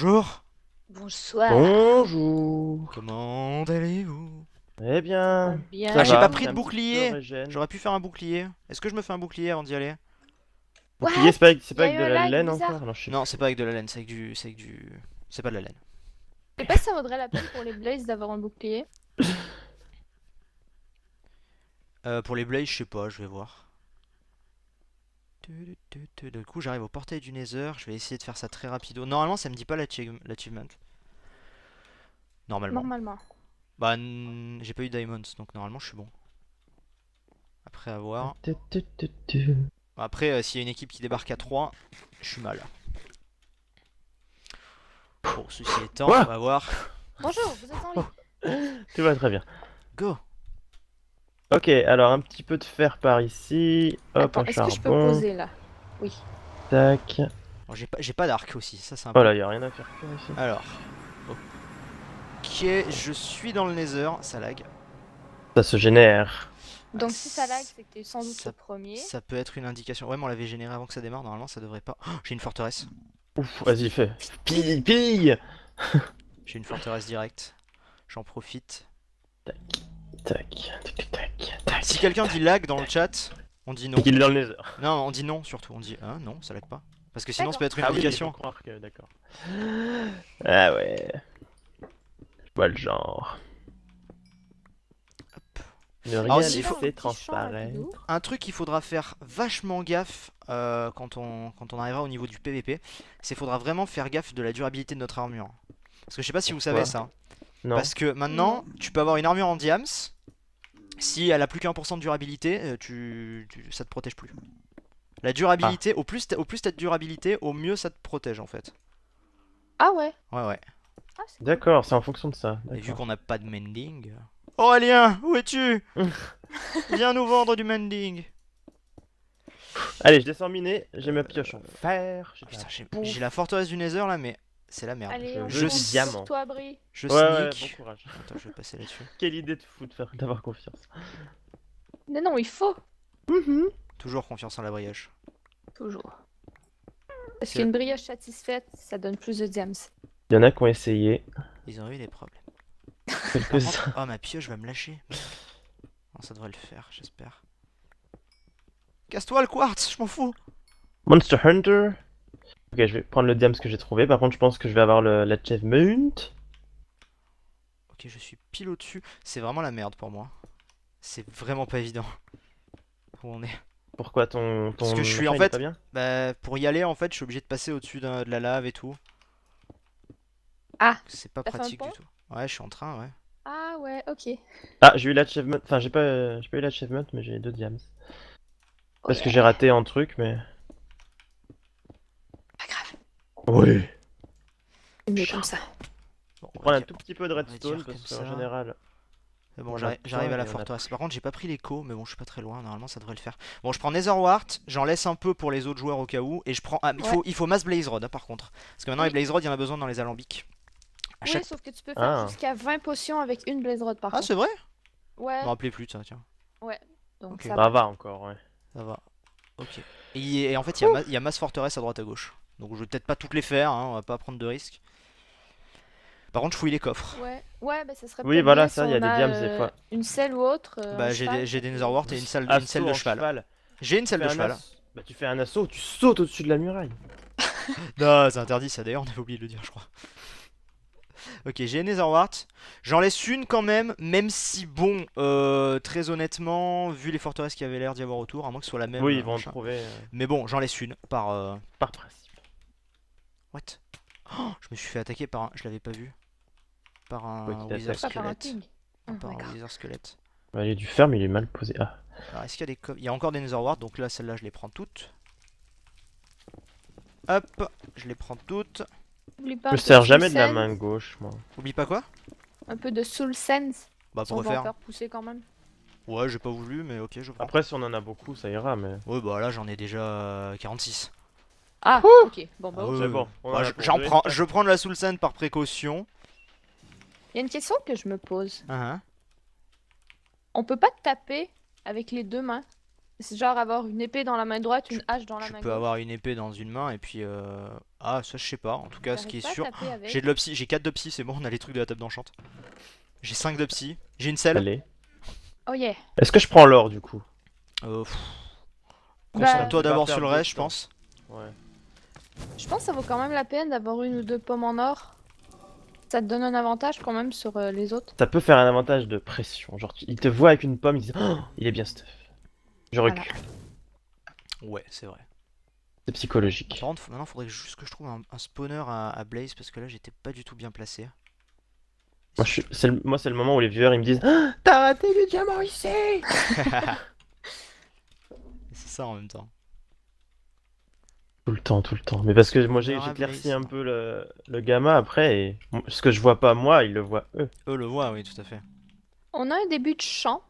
Bonjour, Bonsoir. Bonjour. comment allez-vous? Eh bien, Bien. Ah, ça j'ai va, pas vous pris c'est de un petit peu bouclier. régène. J'aurais pu faire un bouclier. Est-ce que je me fais un bouclier avant d'y aller? Bouclier, What? c'est Y pas a avec eu de un la lag laine bizarre. encore? Non, je sais Non, plus. c'est pas avec de la laine, c'est pas de la laine. Je sais pas si ça vaudrait la peine pour les Blaze d'avoir un bouclier. Pour les blaze, je sais pas, je vais voir. Du coup, j'arrive au portail du Nether. Je vais essayer de faire ça très rapido. Normalement, ça me dit pas l'achievement. Normalement. Normalement. Bah, j'ai pas eu diamonds, donc normalement, je suis bon. Après avoir. Après, s'il y a une équipe qui débarque à 3, je suis mal. Bon, ceci étant, on Ouah. va voir. Bonjour, vous êtes en ligne. Tout va très bien. Go! Ok, alors un petit peu de fer par ici. Hop, Attends, un est-ce que je peux charbon. poser là? Oui. Tac. Bon, j'ai pas d'arc aussi, ça c'est un Oh peu. là, y a rien à faire faire ici. Alors. Ok, je suis dans le Nether, ça lag. Ça se génère. Donc si ça lag, c'est que t'es sans doute ça- le premier. Ça peut être une indication. Ouais, mais on l'avait généré avant que ça démarre, normalement ça devrait pas. Oh, j'ai une forteresse. Ouf, vas-y, fais. Pille, pille. J'ai une forteresse directe. J'en profite. Tac, tac, tac, tac. Si quelqu'un dit lag dans le chat, on dit non. C'est qu'il est dans le nether. Non, on dit non surtout. On dit ah non, ça lag pas. Parce que sinon ça peut être une Ah oui, il indication. faut croire que... D'accord. Ah ouais. Je vois le genre. Ne rien Alors, s'il laisser faut- Petit champ transparaître. rapido. Un truc qu'il faudra faire vachement gaffe quand on arrivera au niveau du PVP, c'est qu'il faudra vraiment faire gaffe de la durabilité de notre armure. Parce que je sais pas si vous savez Pourquoi? ça. Non. Parce que maintenant, tu peux avoir une armure en diams. Si elle a plus qu'1% de durabilité, ça te protège plus. La durabilité, au plus t'as de durabilité, au mieux ça te protège en fait. Ah ouais. Ouais, ouais. Ah, c'est cool. D'accord, c'est en fonction de ça. Et vu D'accord. qu'on n'a pas de mending. Aurélien, où es-tu? Viens nous vendre du mending. Allez, je descends miner. J'ai ma pioche en fer. J'ai de la Putain, bouffe. j'ai la forteresse du Nether là, mais c'est la merde. Allez, on je veux compte du sur diamant. toi, Bri. Je Ouais, ouais, sneak. bon courage. Attends, je vais passer là-dessus. Quelle idée de fou de faire d'avoir confiance. Mais non, il faut. Toujours confiance en la brioche. Toujours. Parce C'est- qu'une brioche satisfaite, ça donne plus de diams. Il y en a qui ont essayé. Ils ont eu des problèmes. Par Quelques-uns. contre, oh ma pioche va me lâcher. Non, ça devrait le faire, j'espère. Casse-toi le quartz, je m'en fous. Monster Hunter. Ok, je vais prendre le diams que j'ai trouvé. Par contre, je pense que je vais avoir l'achievement. Ok, je suis pile au-dessus. C'est vraiment la merde pour moi. C'est vraiment pas évident. Où on est. Pourquoi ton Parce que je suis machin, en il est fait. pas bien? Bah, pour y aller, en fait, je suis obligé de passer au-dessus de la lave et tout. Ah. C'est pas T'as fait un pratique du pont tout. Ouais, je suis en train, ouais. Ah ouais, ok. Ah, j'ai eu l'achievement. Enfin, j'ai pas eu l'achievement, mais j'ai 2 diams. Parce Oh que yeah. j'ai raté un truc, mais. Pas grave. Oui. C'est mieux comme ça. Bon, Je on prends va un dire- tout petit peu de on va redstone dire parce comme qu'en ça. général. Mais bon, on a j'arrive à la besoin et on a forteresse. Par contre, j'ai pas pris l'écho, mais bon, je suis pas très loin. Normalement, ça devrait le faire. Bon, je prends Netherwart, j'en laisse un peu pour les autres joueurs au cas où. Et je prends. Ah, il faut Mass Blaze Rod, hein, par contre. Parce que maintenant, les Oui. Blaze Rod, il y en a besoin dans les alambics. À Oui, chaque... sauf que tu peux faire Ah. jusqu'à 20 potions avec une blaze rod par Ah, contre. c'est vrai? Ouais, Je me rappelais plus de ça, tiens. donc Ok. ça Ça va. va encore, ouais. Ça va. Ok. Et en fait, il y a Mass Forteresse à droite à gauche. Donc, je vais peut-être pas toutes les faire, hein, on va pas prendre de risques. Par contre, je fouille les coffres. Ouais, bah ça serait Oui, peut-être voilà, bien ça, si il y a on des a diams des fois. une selle ou autre. Bah, un j'ai cheval, des ça peut- Netherwart et une selle Assaut de en cheval. J'ai une selle de cheval. Bah, tu fais un assaut, tu sautes au-dessus de la muraille. Non, c'est interdit ça d'ailleurs, on avait oublié de le dire, je crois. Ok, j'ai une Netherwart. J'en laisse une quand même si bon, très honnêtement, vu les forteresses qui avaient l'air d'y avoir autour, à moins que ce soit la même. Oui, ils vont en machin. trouver Mais bon, j'en laisse une par. par principe. What? Oh, je me suis fait attaquer par un. Je l'avais pas vu. Par Quoi un qui Wither t'attaque. Pas par un squelette. pig. Non, par un D'accord. Wither squelette. Bah, il est du fer, mais il est mal posé. Ah. Alors, est-ce qu'il y a des Il y a encore des Netherwart, donc là, celle-là, je les prends toutes. Hop, je les prends toutes. Oublie pas Je un me peu sers de jamais soul de la sense. main gauche, moi. Oublie pas quoi? Un peu de soul sense. Bah, Si on pour va en refaire. faire pousser quand même. Ouais, j'ai pas voulu, mais ok, je prends. Après, si on en a beaucoup, ça ira, mais. Ouais, bah là, j'en ai déjà 46. Ah, ok. Bon, bah, Ah ok. ouais, C'est ouais. bon, on en Bah, a pour j'en deux et prends, demi. je prends de la Soul Sand par précaution. Il y a une question que je me pose. Hein, hein. On peut pas taper avec les deux mains. C'est genre avoir une épée dans la main droite, une hache dans la Tu main peux gauche. avoir une épée dans une main et puis ah ça je sais pas. En tout cas ce qui est T'arrives pas sûr, à taper avec. j'ai de l'opsie, j'ai 4 d'opsie, c'est bon, on a les trucs de la table d'enchant. J'ai 5 d'opsie, j'ai une selle. Allez. Oh yeah. Est-ce que je prends l'or du coup? Pff, Bah, concentre-toi je vais d'abord pas sur le perdre de reste, je temps. pense. Ouais. je pense que ça vaut quand même la peine d'avoir une ou deux pommes en or. Ça te donne un avantage quand même sur les autres. Ça peut faire un avantage de pression. Genre, il te voit avec une pomme, il dit oh, il est bien stuff. Je Voilà. recule. Ouais, c'est vrai. C'est psychologique. Par contre, maintenant faudrait juste que je trouve un spawner à Blaze parce que là j'étais pas du tout bien placé. Moi, c'est le moment où les viewers ils me disent ah, t'as raté le diamant ici. C'est ça en même temps. Tout le temps, tout le temps. Mais parce que moi Alors, à j'éclaircis Blaze. un peu le gamma après et ce que je vois pas moi, ils le voient eux. Eux le voient, oui, tout à fait. On a un début de champ.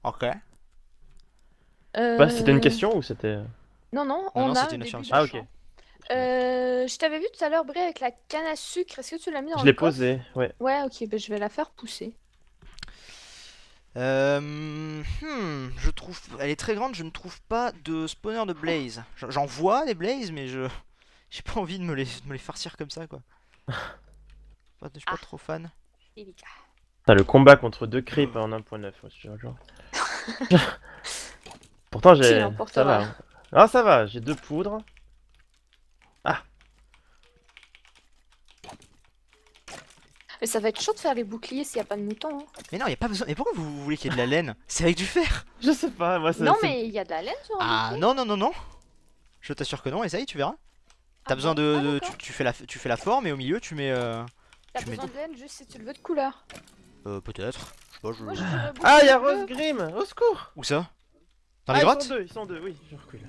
Ok. Bah, c'était une question ou c'était. Non, non, Non, on non, a c'était un une début affirmation. de Ah, ok. champ. Je t'avais vu tout à l'heure, Bray, avec la canne à sucre. Est-ce que tu l'as mis dans Je le l'ai coffre? posé, ouais. Ouais, ok, ben je vais la faire pousser. Je trouve. Elle est très grande, je ne trouve pas de spawner de Blaze. J'en vois des Blaze, mais je. J'ai pas envie de me les farcir comme ça, quoi. Je suis pas Ah. trop fan. Délicat. T'as le combat contre deux creeps en 1.9, ouais, genre. Pourtant, Qui j'ai. l'emportera? Ça va. Hein. Ah, ça va, j'ai 2 poudres. Mais ça va être chaud de faire les boucliers s'il n'y a pas de moutons. Hein. Mais non, y a pas besoin. Mais pourquoi vous voulez qu'il y ait de la laine? C'est avec du fer! Je sais pas, moi, Non, mais il y a de la laine sur un Ah bouclier. non, non, non, non! Je t'assure que non, essaye, tu verras. T'as Ah besoin bon? de. Ah, d'accord. Tu fais la forme et au milieu tu mets. T'as tu mets besoin de laine juste si tu le veux de couleur. Peut-être. Je sais pas, Moi, je je. dirais Ah, il y a bouclier Rose bleu. Grim, au secours! Où ça? Dans Ah, les grottes? ils sont deux, oui, je recule.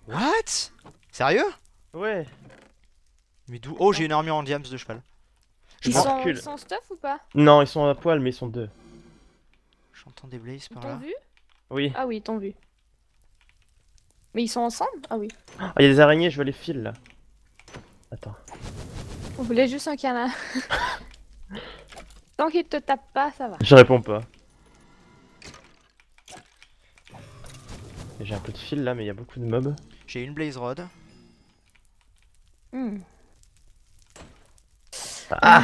What? Sérieux? Ouais. Mais d'où? Oh, j'ai une armure en diams de cheval. Je Ils m'en sont, recule. ils sont stuff ou pas? Non, ils sont à poil, mais ils sont 2. J'entends des blazes Ils par t'ont là. vu? Oui. Ah oui, ils t'ont vu. Mais ils sont ensemble? Ah oui. Ah, il y a des araignées, je veux les fils là. Attends. On voulait juste un câlin. Tant qu'ils te tapent pas, ça va. Je réponds pas. J'ai un peu de fil là, mais il y a beaucoup de mobs. J'ai une blaze rod. Hmm. Ah!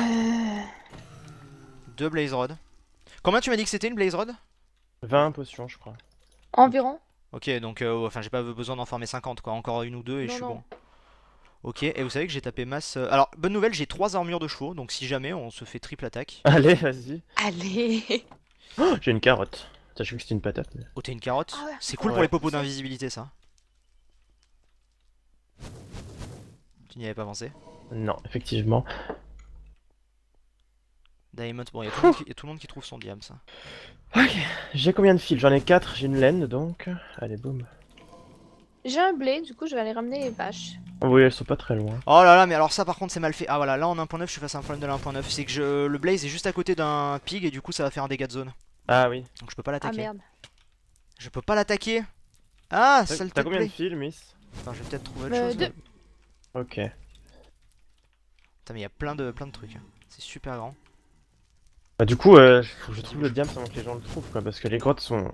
Deux blaze rod. Combien tu m'as dit que c'était une blaze rod? 20 potions, je crois. Environ. Ok, donc enfin j'ai pas besoin d'en farmer 50 quoi, encore une ou deux et je Non, suis non. bon. Ok, et vous savez que j'ai tapé masse. Alors, bonne nouvelle, j'ai 3 armures de chevaux, donc si jamais on se fait triple attaque. Allez, vas-y. Allez. Oh, j'ai une carotte. T'as cru que c'était une patate. Mais... Oh, t'as une carotte? Ah ouais. C'est cool pour Ouais. les popos d'invisibilité ça. Tu n'y avais pas pensé? Non, effectivement. Diamond, bon, il y a tout le monde qui trouve son diam ça. Ok, j'ai combien de fils? J'en ai 4, j'ai une laine donc. Allez, boum. J'ai un blé, du coup je vais aller ramener les vaches. Oui, elles sont pas très loin. Oh là là, mais alors ça par contre c'est mal fait. Ah voilà, là en 1.9 je suis face à un problème de la 1.9. C'est que le blaze est juste à côté d'un pig et du coup ça va faire un dégât de zone. Ah oui. Donc je peux pas Ah l'attaquer. merde. Je peux pas l'attaquer. Ah, T'as sale t'as combien de play. fils, Miss? Attends, je vais peut-être trouver autre chose. deux. là. Ok. Putain, mais il y a plein de trucs. C'est super grand. Bah, du coup, faut que je trouve le diamant avant que les gens le trouvent, quoi, parce que les grottes sont.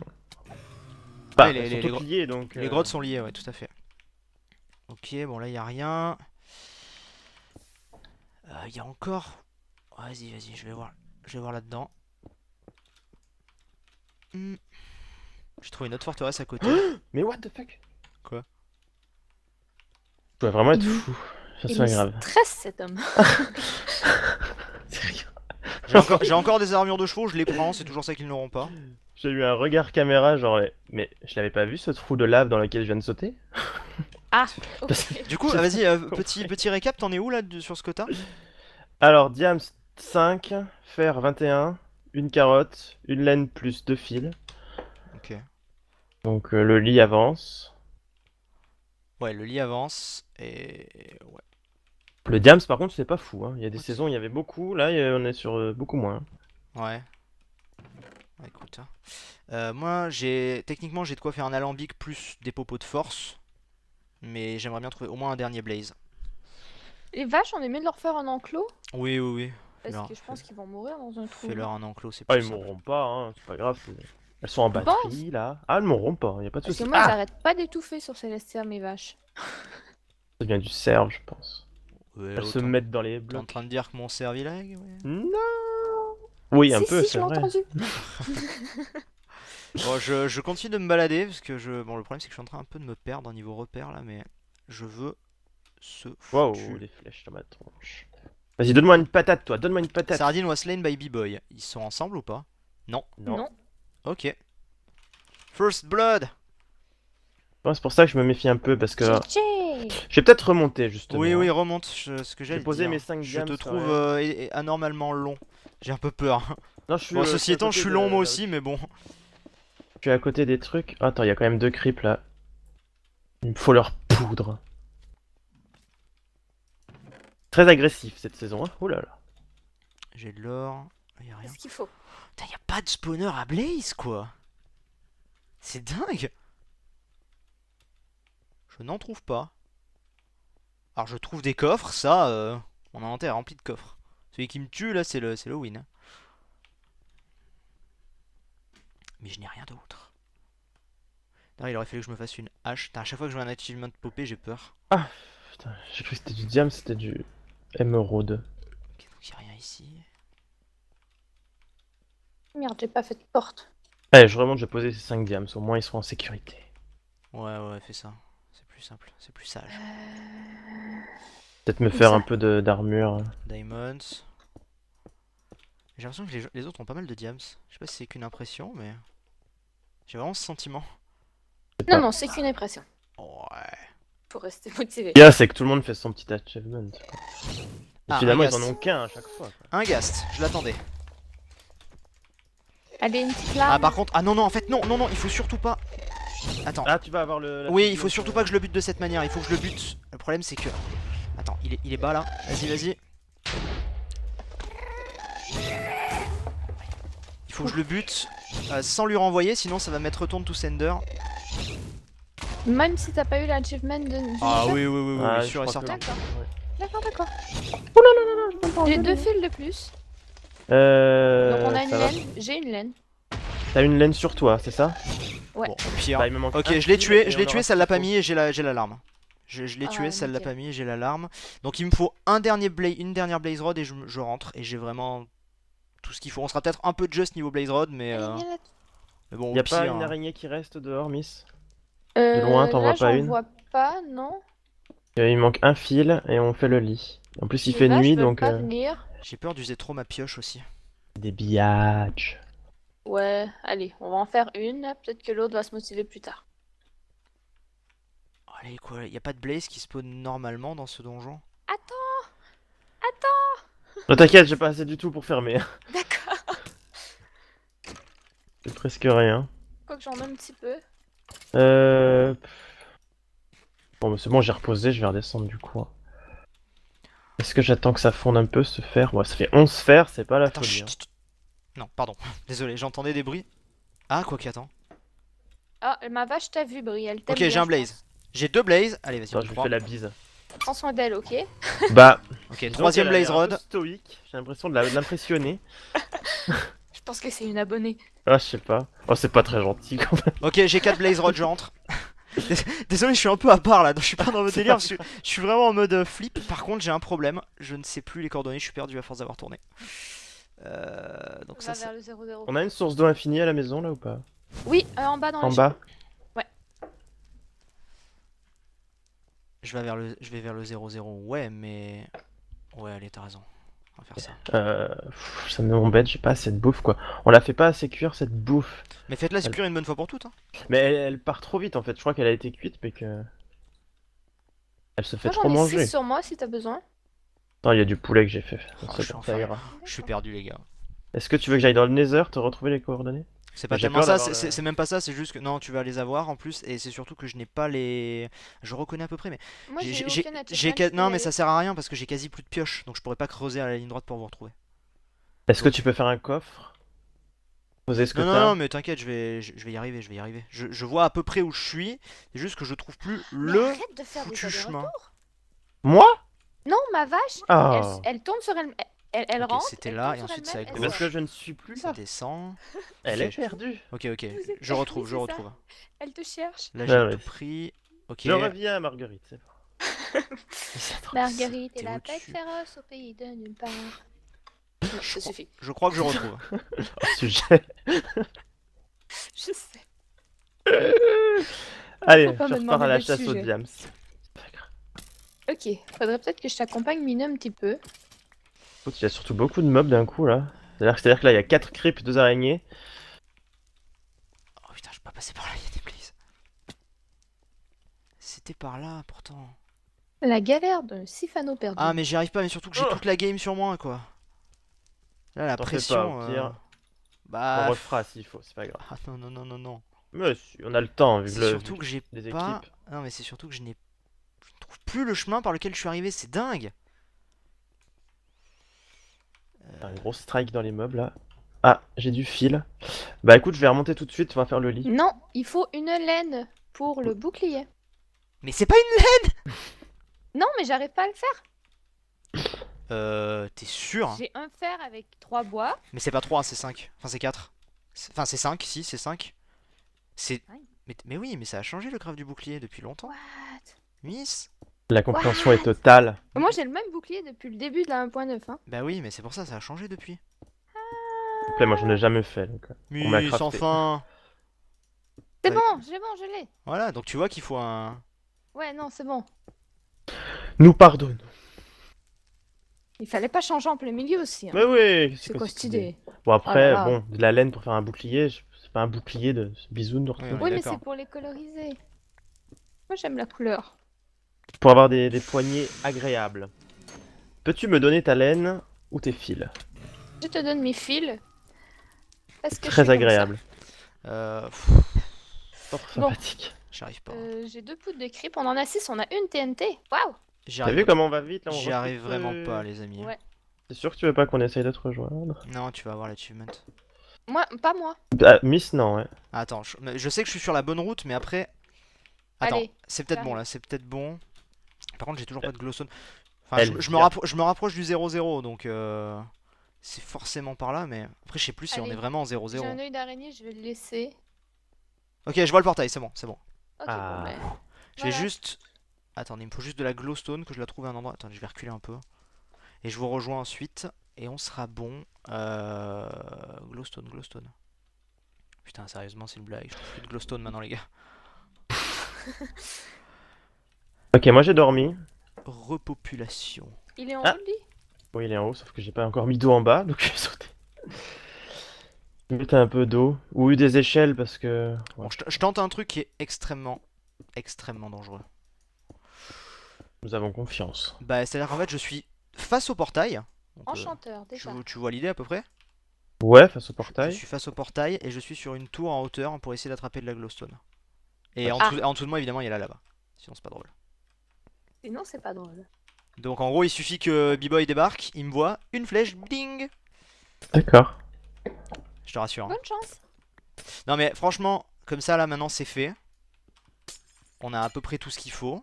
Bah, Ouais, elles sont toutes liées, donc. Les grottes sont liées, ouais, tout à fait. Ok, bon là il y a rien. Il y a encore. Vas-y, vas-y, je vais voir. Je vais voir là-dedans. J'ai trouvé une autre forteresse à côté. Mais what the fuck? Quoi? Je dois vraiment être Il- fou. Ça Il serait me grave. stresse cet homme. Sérieux. J'ai encore des armures de chevaux, je les prends, c'est toujours ça qu'ils n'auront pas. J'ai eu un regard caméra, genre. Mais je l'avais pas vu ce trou de lave dans lequel je viens de sauter? Ah, Parce ok. Du coup, J'ai vas-y, pas petit récap, t'en es où là sur ce quota? Alors, diams 5, fer 21, une carotte, une laine plus 2 fils. Ok. Donc le lit avance. Ouais, le lit avance et. Ouais. Le diams par contre c'est pas fou, hein. Il y a des Ok. saisons il y avait beaucoup, là on est sur beaucoup moins. Ouais. Ouais, écoute. Moi, techniquement, j'ai de quoi faire un alambic plus des popos de force. Mais j'aimerais bien trouver au moins un dernier blaze. Les vaches, on est mieux de leur faire un enclos. Oui, oui, oui. Parce Fais-leur- que je pense qu'ils vont mourir dans un trou. Fais-leur un enclos, c'est Ah plus ils simple. mourront pas, hein. C'est pas grave. Elles sont en Tu batterie là. Ah, elles mourront pas, y a pas de Parce que soucis. moi, Ah, j'arrête pas d'étouffer sur Célestia, mes vaches. ça vient du cerf, je pense. Ouais, Elles se autant- mettent dans les T'es en blocs. train de dire que mon cerf il lag, ouais. Non. Oui, un Si, peu, si, je c'est l'ai vrai. entendu. Bon, je continue de me balader parce que bon, le problème c'est que je suis en train un peu de me perdre au niveau repère là, mais je veux ce Wow, foutu. les flèches dans ma tronche. Vas-y, donne-moi une patate, toi, donne-moi une patate. Sardine was slain by B-Boy. Ils sont ensemble ou pas? Non. Non. Non. Ok. First blood. Ouais, c'est pour ça que je me méfie un peu parce que GG. je vais peut-être remonter justement. Oui, oui, remonte. Ce que J'ai j'allais posé dire. mes 5 Je diams te sur trouve anormalement long. J'ai un peu peur. Non, je suis. Bon, je ceci suis à étant, je côté suis de- long moi aussi, mais bon. Je suis à côté des trucs. Attends, il y a quand même 2 creeps là. Il me faut leur poudre. Très agressif cette saison, hein. Oh là là. J'ai de l'or. Y'a rien. Qu'est-ce qu'il faut? Putain, y'a pas de spawner à Blaze quoi. C'est dingue. Je n'en trouve pas. Alors je trouve des coffres, ça, mon inventaire est rempli de coffres. Celui qui me tue là, c'est le win. Hein. Mais je n'ai rien d'autre. D'ailleurs, il aurait fallu que je me fasse une hache. Putain, à chaque fois que je vois un achievement popper, j'ai peur. Putain, j'ai cru que c'était du diam, c'était du émeraude. Ok, donc y'a rien ici. Merde, j'ai pas fait de porte. Allez, je remonte, je vais poser ces 5 diams, au moins ils seront en sécurité. Ouais, ouais, fais ça. C'est plus simple, c'est plus sage. Peut-être me Comme faire ça. un peu d'armure. Diamonds. J'ai l'impression que les autres ont pas mal de diams. Je sais pas si c'est qu'une impression, mais j'ai vraiment ce sentiment. Non, non, c'est qu'une impression. Ouais. Faut rester motivé. Ce qu'il y a, c'est que tout le monde fait son petit achievement. Et Ah, finalement, un ils en ghast. ont qu'un à chaque fois. Quoi. Un ghast, je l'attendais. Allez, une petite Ah, larme. par contre, ah non, non, en fait, non, non, non, il faut surtout pas. Attends. Ah, tu vas avoir le. la Oui, figure, il faut surtout pas que je le bute de cette manière. Il faut que je le bute. Le problème, c'est que. Attends, il est bas là. Vas-y, vas-y. Il faut que je le bute sans lui renvoyer, sinon ça va mettre Return to Sender. Même si t'as pas eu l'achievement de. Ah oui, oui, oui, oui, Ah, sûr et je crois que certain. oui. D'accord, d'accord. Oh là là là là, J'ai 2 fils de plus. Donc on a une ça va. laine. J'ai une laine. T'as une laine sur toi, c'est ça? Ouais. Bon, au pire. Bah, il me manque Ok, un je l'ai fil tué, et je l'ai on tué, aura ça ce l'a qu'il pas faut. mis et j'ai l'alarme. Je l'ai Ah, tué, ça l'a nickel. pas mis et j'ai l'alarme. Donc il me faut une dernière Blaze Rod et je rentre. Et j'ai vraiment tout ce qu'il faut. On sera peut-être un peu juste niveau Blaze Rod, mais bon, Y a au pas pire, une hein. araignée qui reste dehors, Miss? De loin, t'en là, vois pas j'en une? vois pas, non. Il manque un fil et on fait le lit. En plus, il Les fait vaches nuit veulent donc. pas venir. J'ai peur d'user trop ma pioche aussi. Des biatchs. Ouais, allez, on va en faire une. Peut-être que l'autre va se motiver plus tard. Oh, allez, quoi, y a pas de Blaze qui spawn normalement dans ce donjon? Attends, Non, t'inquiète, j'ai pas assez du tout pour fermer. d'accord. C'est presque rien. Quoi que j'en ai un petit peu. Euh... Bon, mais c'est bon, j'ai reposé, je vais redescendre du coup. Est-ce que j'attends que ça fonde un peu ce fer? Ouais, ça fait 11 fers, c'est pas la Attends, folie. chut, chut. Non, pardon. Désolé, j'entendais des bruits. Ah, quoi qu'attends. Ah, ma vache t'a vu, Brie. Elle t'aime Ok, bien, j'ai un je Blaze. pense. J'ai 2 Blaze. Allez, vas-y, Attends, on je y lui croit. fais la bise. Prends soin d'elle, ok? Bah, Ok, disons troisième qu'elle a Blaze l'air un peu Rod. stoïque, j'ai l'impression de l'impressionner. Je pense que c'est une abonnée. Ah, je sais pas. Oh, c'est pas très gentil quand même. Ok, j'ai 4 Blaze Rod, je rentre. Désolé, je suis un peu à part là, je suis pas dans le C'est délire, pas je suis vraiment en mode flip. Par contre, j'ai un problème, je ne sais plus les coordonnées, je suis perdu à force d'avoir tourné. Donc Va ça, vers le 0-0. On a une source d'eau infinie à la maison là ou pas? Oui, en bas dans En les bas? je vais vers le 0-0, ouais, mais... Ouais, allez, t'as raison, on va faire ça. Ça m'embête, j'ai pas assez de bouffe quoi. On la fait pas assez cuire cette bouffe. Mais faites-la cuire une bonne fois pour toutes, hein. Mais elle part trop vite en fait, je crois qu'elle a été cuite mais que... Elle se fait Moi, trop j'en ai manger. 6 sur moi si t'as besoin. Attends, il y a du poulet que j'ai fait. Oh, Ça, je suis ça enfin- ira. Je suis perdu, les gars. Est-ce que tu veux que j'aille dans le Nether te retrouver les coordonnées? C'est pas J'ai tellement peur ça, d'avoir c'est même pas ça, c'est juste que non, tu vas les avoir en plus, et c'est surtout que je n'ai pas les. Je reconnais à peu près, mais Moi, j'ai j'ai- aucun j'ai achievement, je peux non, y mais aller. ça sert à rien parce que j'ai quasi plus de pioches, donc je pourrais pas creuser à la ligne droite pour vous retrouver. Est-ce que tu peux faire un coffre? Poser ce que Non, non, t'as? non, mais t'inquiète, je vais y arriver, je vais y arriver. Je vois à peu près où je suis, c'est juste que je trouve plus Mais le arrête de faire des foutu chemin. allers-retours. Moi? Non, ma vache, Ah. elle tourne sur elle. Elle Ok, rentre. c'était elle là, tombe et sur ensuite ça elle-même, Mais elle parce gauche. que je ne suis plus Ça là. descend. Elle est Ok, perdue. ok, Vous êtes je retrouve, perdus, je c'est ça. retrouve. Elle te cherche. Là Ah j'ai ouais. tout pris. Ok. Je reviens, Marguerite, c'est bon. C'est trop- Marguerite et C'était la bête au-dessus. féroce au pays de nulle part. Je Ça crois, suffit. je crois que je retrouve. Hors sujet. Je sais. Allez, Faut pas je me repars à demander la de chasse aux sujet. diams. Ok, faudrait peut-être que je t'accompagne miner un petit peu. Écoute, il y a surtout beaucoup de mobs d'un coup là. C'est-à-dire que là, il y a 4 creeps, 2 araignées. Oh putain, je peux pas passer par là, il y a des blaze. C'était par là pourtant. La galère d'un Sifano perdu. Ah, mais j'y arrive pas, mais surtout que j'ai Oh. toute la game sur moi quoi. Là, la T'en fais pas, au pression. pire. On Bah. refera s'il faut, c'est pas grave. Ah non, non, non, non, non. Mais si, on a le temps, vu que, C'est surtout vu que j'ai les pas. équipes. Non, mais c'est surtout que je n'ai. Je ne trouve plus le chemin par lequel je suis arrivé, c'est dingue. Un gros strike dans les mobs là. Ah, j'ai du fil. Bah écoute, je vais remonter tout de suite, on va faire le lit. Non, il faut une laine pour le bouclier. Mais c'est pas une. Non, mais j'arrive pas à le faire. T'es sûr? J'ai un fer avec 3 bois. Mais c'est pas 3, c'est 5. Enfin, c'est 4. Enfin, c'est 5, si, c'est 5. C'est. Ouais. Mais oui, mais ça a changé le craft du bouclier depuis longtemps. What? Miss? La compréhension est totale. Moi, j'ai le même bouclier depuis le début de la 1.9. Hein. Bah oui, mais c'est pour ça, ça a changé depuis. S'il te plaît, moi j'en ai jamais fait. Donc, on m'a Miss, crafté. enfin! C'est Ouais. bon, je l'ai. Voilà, donc tu vois qu'il faut un. Ouais, non, c'est bon. Nous pardonne. Il fallait pas changer en plein milieu aussi. Hein. Mais oui, C'est quoi cette idée? Bon après, Oh là là. bon, de la laine pour faire un bouclier, c'est pas un bouclier de bisounours. Oui, quoi. on est Oui, mais d'accord. c'est pour les coloriser. Moi, j'aime la couleur. Pour avoir des poignées agréables. Peux-tu me donner ta laine ou tes fils? Je te donne mes fils. Parce que je suis Très comme ça. agréable. Pff, Pas trop Bon. sympathique. j'arrive pas. J'ai 2 poudres de creep. On en a 6, on a une TNT. Waouh! J'y T'as vu arrive, comment on va vite là on j'y arrive recrute, vraiment pas, les amis. Ouais. T'es sûr que tu veux pas qu'on essaye de te rejoindre? Non, tu vas avoir l'achievement. Moi, pas moi. Ah, Miss, non, ouais. Attends, mais je sais que je suis sur la bonne route, mais après. Attends, Allez, c'est peut-être bon j'arrive. là, c'est peut-être bon. Par contre, j'ai toujours pas de glowstone. Enfin, Elle je vient. me rapproche du 0-0, donc c'est forcément par là, mais après, je sais plus si on Allez. est vraiment en J'ai 0-0. un œil d'araignée, je vais le laisser. Ok, je vois le portail, c'est bon, c'est bon. Ok, Ah. bon, ben. J'ai Voilà. juste. Attendez, il me faut juste de la glowstone, que je la trouve à un endroit. Attendez, je vais reculer un peu. Et je vous rejoins ensuite, et on sera bon. Glowstone, glowstone. Putain, sérieusement, c'est une blague. Je trouve plus de glowstone maintenant, les gars. Ok, moi j'ai dormi. Repopulation. Il est en Ah. haut, lui? Oui, il est en haut, sauf que j'ai pas encore mis d'eau en bas, donc je vais sauter. Mettre un peu d'eau. Ou des échelles parce que. Ouais, Bon, je tente un truc qui est extrêmement, extrêmement dangereux. nous avons confiance. Bah, c'est-à-dire qu'en fait, je suis face au portail. Donc, Enchanteur, déjà. tu vois l'idée à peu près? Ouais, face au Je portail. suis face au portail et je suis sur une tour en hauteur pour essayer d'attraper de la glowstone. Et Ah. en dessous de moi, évidemment, il y a la lava. Sinon, c'est pas drôle. Sinon, c'est pas drôle. Donc, en gros, il suffit que B-Boy débarque, il me voit, une flèche, ding! D'accord. Je te rassure. Hein. Bonne chance. Non, mais franchement, comme ça, là, maintenant, c'est fait. On a à peu près tout ce qu'il faut.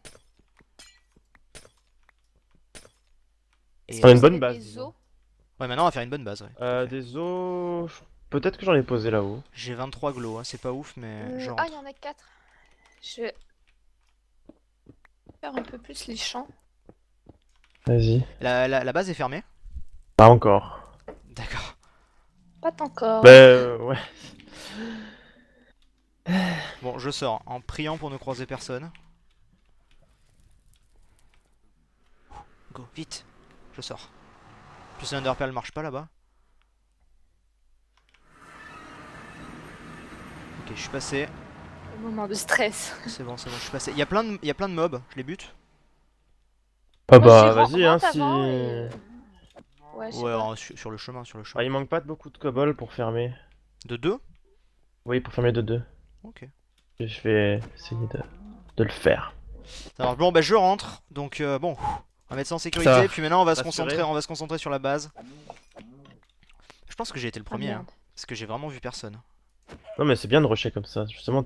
Et, On a une Vous bonne avez base. des disons. os. ouais, maintenant, on va faire une bonne base. Ouais, tout à fait. Des os. Peut-être que j'en ai posé là-haut. J'ai 23 glow, hein, c'est pas ouf, mais je Ah, rentre. il y en a 4. Je vais faire un peu plus les champs. Vas-y. La base est fermée? Pas encore. D'accord. Pas encore. Bah, ouais. Bon, je sors en priant pour ne croiser personne. Go, vite. Je sors. En plus, l'Underpearl marche pas là-bas. Ok, je suis passé. Le moment de stress. C'est bon, je suis passé. Il y a plein de mobs, je les bute. Ah Moi, bah, je vas-y, hein, rentre si. avant Ouais, je sais Ouais, pas. sur le chemin, sur le Ah, chemin. il manque pas de beaucoup de cobble pour fermer. De 2? Oui, pour fermer de 2. Ok. Je vais essayer de le faire. Alors, bon, bah je rentre. Donc, bon, on va mettre ça en Ça sécurité. va. Puis maintenant, Rassuré. on va se concentrer sur la base. Je pense que j'ai été le Ah, premier, hein, merde. parce que j'ai vraiment vu personne. Non, mais c'est bien de rusher comme ça. Justement,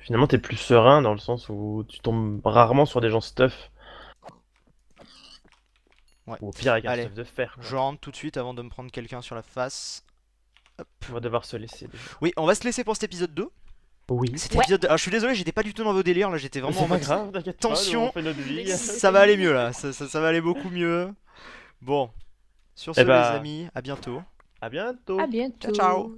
finalement, t'es plus serein dans le sens où tu tombes rarement sur des gens stuff. Ouais. Ou au pire avec un Allez. stuff de fer. Quoi. Je rentre tout de suite avant de me prendre quelqu'un sur la face. Hop. On va devoir se laisser déjà. Oui, on va se laisser pour cet épisode 2. Oui. Cet épisode... Alors, je suis désolé, j'étais pas du tout dans vos délires, là, j'étais vraiment C'est en pas mode... grave, t'inquiète tension. pas, on fait notre vie. Ça va aller mieux, là, ça va aller beaucoup mieux. Bon, sur ce, Eh bah, les amis, à bientôt. À bientôt. À bientôt. Ciao, ciao.